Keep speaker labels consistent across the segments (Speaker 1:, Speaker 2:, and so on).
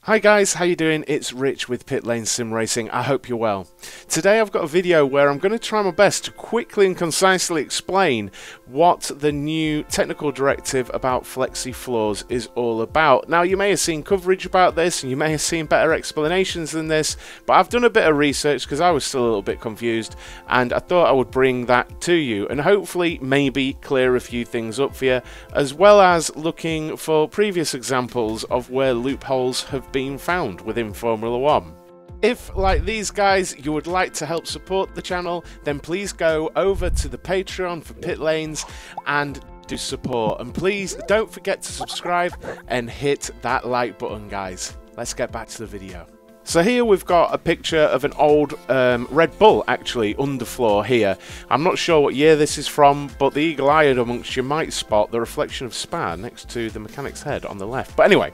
Speaker 1: Hi guys, how you doing? It's Rich with Pit Lane Sim Racing. I hope you're well. Today I've got a video where I'm going to try my best to quickly and concisely explain what the new technical directive about Flexi Floors is all about. Now, you may have seen coverage about this and you may have seen better explanations than this, but I've done a bit of research because I was still a little bit confused, and I thought I would bring that to you and hopefully maybe clear a few things up for you, as well as looking for previous examples of where loopholes have been found within Formula 1. If, like these guys, you would like to help support the channel, then please go over to the Patreon for Pit Lanes and do support. And please don't forget to subscribe and hit that like button, guys. Let's get back to the video. So here we've got a picture of an old Red Bull, actually, underfloor here. I'm not sure what year this is from, but the eagle-eyed amongst you might spot the reflection of Spa next to the mechanic's head on the left. But anyway,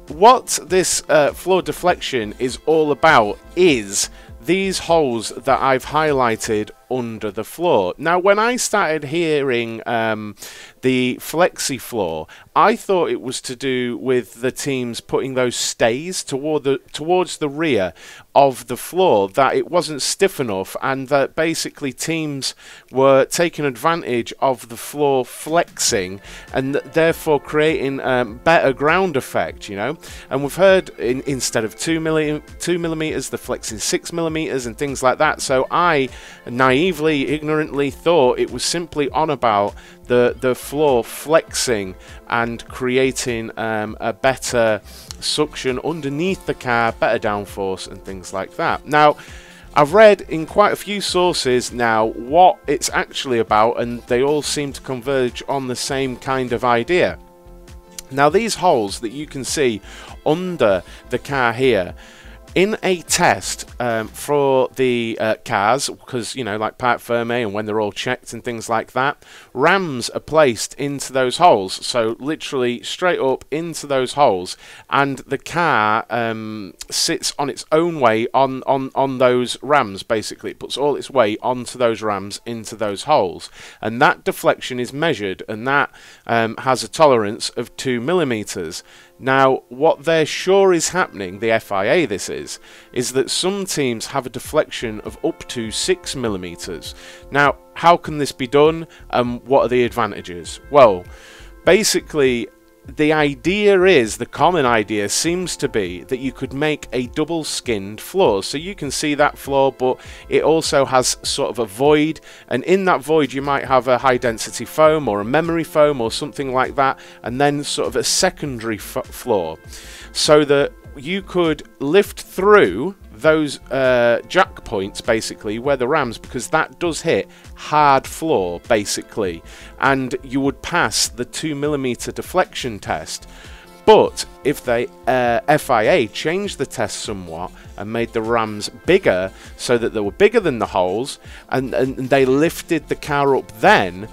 Speaker 1: what this floor deflection is all about is these holes that I've highlighted under the floor. Now, when I started hearing the Flexi Floor, I thought it was to do with the teams putting those stays towards the rear of the floor, that it wasn't stiff enough, and that basically teams were taking advantage of the floor flexing and therefore creating better ground effect, you know. And we've heard instead of 2 millimeters, they're flexing 6 millimeters and things like that. So I naively, ignorantly thought it was simply on about the floor flexing and creating a better suction underneath the car, better downforce and things like that. Now, I've read in quite a few sources now what it's actually about, and they all seem to converge on the same kind of idea. Now, these holes that you can see under the car here, in a test for the cars, because, you know, like part ferme and when they're all checked and things like that, rams are placed into those holes, so literally straight up into those holes, and the car sits on its own way on those rams. Basically, it puts all its weight onto those rams into those holes, and that deflection is measured, and that has a tolerance of 2 millimeters. Now, what they're sure is happening, the FIA this is that some teams have a deflection of up to 6 millimeters. Now, how can this be done, and what are the advantages? Well, basically, the idea is, the common idea seems to be that you could make a double skinned floor. So you can see that floor, but it also has sort of a void, and in that void you might have a high density foam or a memory foam or something like that, and then sort of a secondary floor, so that you could lift through those jack points, basically, where the rams, because that does hit hard floor, basically, and you would pass the 2 millimeter deflection test. But if they FIA changed the test somewhat and made the rams bigger, so that they were bigger than the holes, and they lifted the car up, then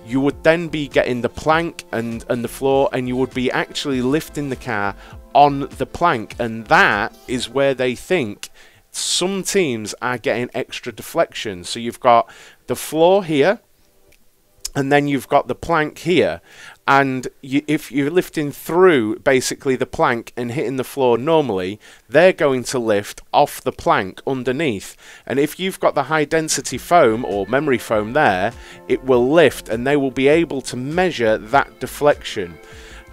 Speaker 1: you would then be getting the plank and the floor, and you would be actually lifting the car on the plank, and that is where they think some teams are getting extra deflection. So you've got the floor here, and then you've got the plank here, and if you're lifting through basically the plank and hitting the floor normally, they're going to lift off the plank underneath, and if you've got the high density foam or memory foam there, it will lift, and they will be able to measure that deflection.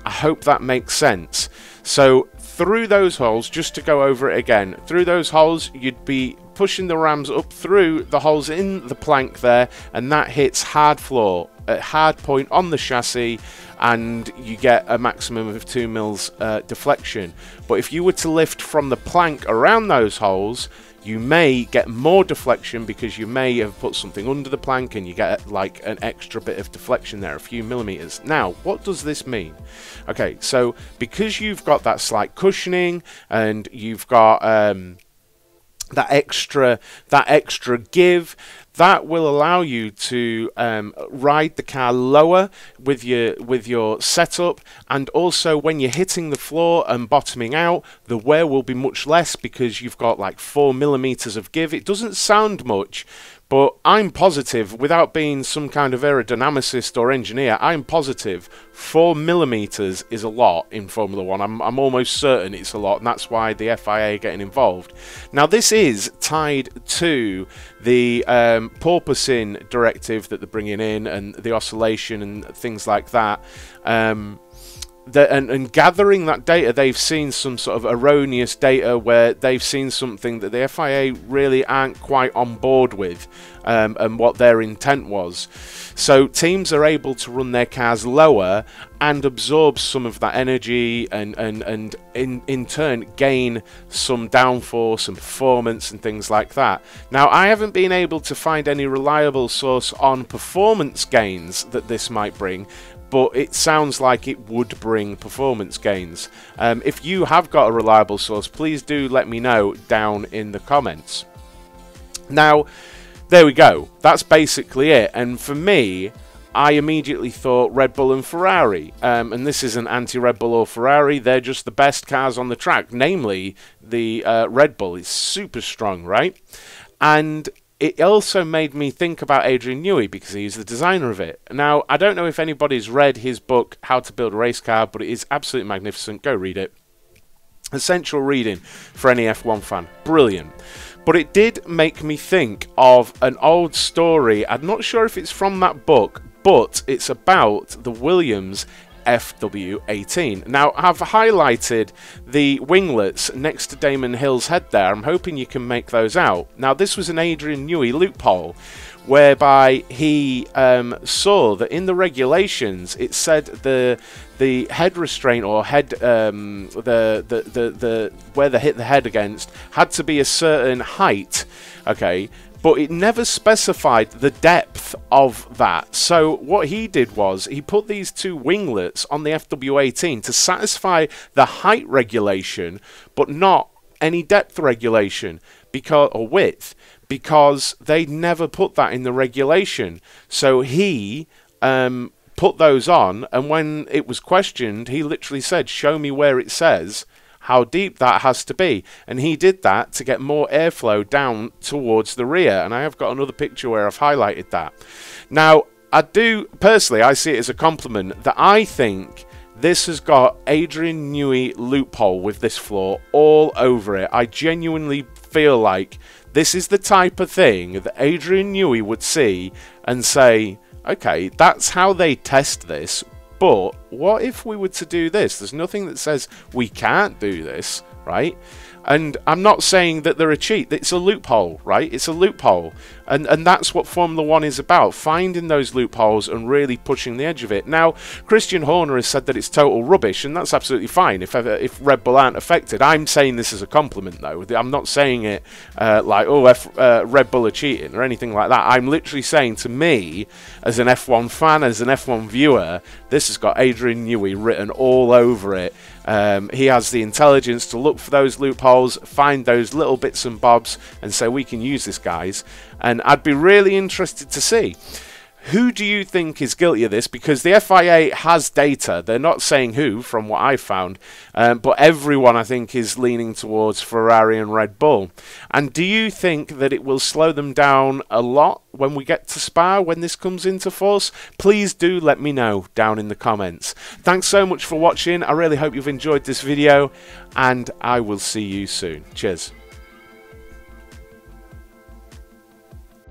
Speaker 1: I hope that makes sense. So through those holes, just to go over it again, through those holes you'd be pushing the rams up through the holes in the plank there, and that hits hard floor, a hard point on the chassis, and you get a maximum of 2 mils deflection. But if you were to lift from the plank around those holes, you may get more deflection, because you may have put something under the plank and you get like an extra bit of deflection there, a few millimeters. Now, what does this mean? Okay, so because you've got that slight cushioning and you've got that extra give, that will allow you to ride the car lower with your setup, and also when you're hitting the floor and bottoming out, the wear will be much less, because you've got like 4 millimeters of give. It doesn't sound much, But I'm positive, without being some kind of aerodynamicist or engineer, I'm positive 4mm is a lot in Formula 1. I'm almost certain it's a lot, and that's why the FIA are getting involved. Now, this is tied to the porpoising directive that they're bringing in, and the oscillation and things like that. And gathering that data, they've seen some sort of erroneous data where they've seen something that the FIA really aren't quite on board with, and what their intent was. So teams are able to run their cars lower and absorb some of that energy, and in turn gain some downforce and performance and things like that. Now, I haven't been able to find any reliable source on performance gains that this might bring, but it sounds like it would bring performance gains. If you have got a reliable source, please do let me know down in the comments. Now, there we go. That's basically it. And for me, I immediately thought Red Bull and Ferrari. And this isn't anti-Red Bull or Ferrari. They're just the best cars on the track. Namely, the Red Bull is super strong, right? And it also made me think about Adrian Newey, because he's the designer of it. Now, I don't know if anybody's read his book, How to Build a Race Car, but it is absolutely magnificent. Go read it. Essential reading for any F1 fan. Brilliant. But it did make me think of an old story. I'm not sure if it's from that book, but it's about the Williams FW18. Now, I've highlighted the winglets next to Damon Hill's head there. I'm hoping you can make those out. Now, this was an Adrian Newey loophole, whereby he saw that in the regulations it said the head restraint, or head where they hit the head against, had to be a certain height. Okay. But it never specified the depth of that. So what he did was he put these two winglets on the FW18 to satisfy the height regulation, but not any depth regulation, because, or width, because they never put that in the regulation. So he put those on, and when it was questioned, he literally said, "Show me where it says how deep that has to be." And he did that to get more airflow down towards the rear, and I have got another picture where I've highlighted that. Now, I do personally, I see it as a compliment that I think this has got Adrian Newey loophole with this floor all over it. I genuinely feel like this is the type of thing that Adrian Newey would see and say, okay, that's how they test this. But what if we were to do this? There's nothing that says we can't do this, right? And I'm not saying that they're a cheat. It's a loophole, right? It's a loophole. And that's what Formula 1 is about, finding those loopholes and really pushing the edge of it. Now, Christian Horner has said that it's total rubbish, and that's absolutely fine if Red Bull aren't affected. I'm saying this as a compliment, though. I'm not saying it like, oh, Red Bull are cheating or anything like that. I'm literally saying, to me, as an F1 fan, as an F1 viewer, this has got Adrian Newey written all over it. He has the intelligence to look for those loopholes, find those little bits and bobs, and say, we can use this, guys. And I'd be really interested to see, who do you think is guilty of this? Because the FIA has data. They're not saying who, from what I've found. But everyone, I think, is leaning towards Ferrari and Red Bull. And do you think that it will slow them down a lot when we get to Spa, when this comes into force? Please do let me know down in the comments. Thanks so much for watching. I really hope you've enjoyed this video, and I will see you soon. Cheers.